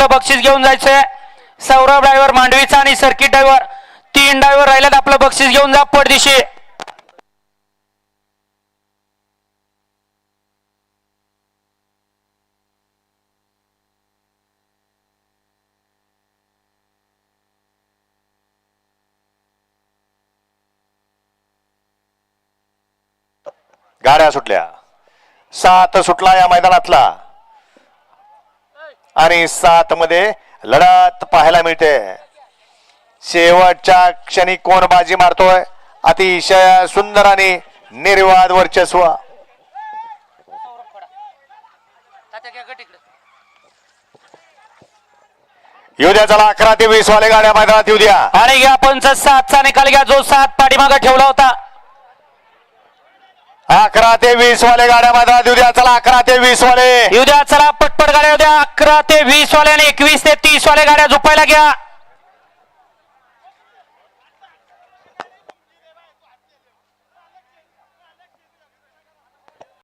आपलं बक्षीस घेऊन जायचंय. सौरभ ड्रायव्हर मांडवीचा आणि सर्किट ड्रायव्हर 3 ड्रायव्हर राहिलेत. आपलं बक्षीस घेऊन जा पडदिशी. गाड्या सुटल्या. 7 सुटला या मैदानातला आणि 7 मध्ये लढत पाहायला मिळते. शेवटच्या क्षणी कोण बाजी मारतोय. अतिशय सुंदर आणि निर्वाद वर्चस्व. येऊ द्या चला. 11 ते 20 वाले गाड्या मैदानात येऊ द्या. आणि घ्या पंच 7चा निकाल घ्या. जो 7 पाठीमागे ठेवला होता. 11 ते 20 वाले गाड्या मैदानात येऊ द्या. चला 11 ते 20 वाले येऊ द्या. चला पटपट गाड्या येऊ द्या. 11 ते 20 वाले आणि 21 ते 30 वाले गाड्या झोपायला घ्या.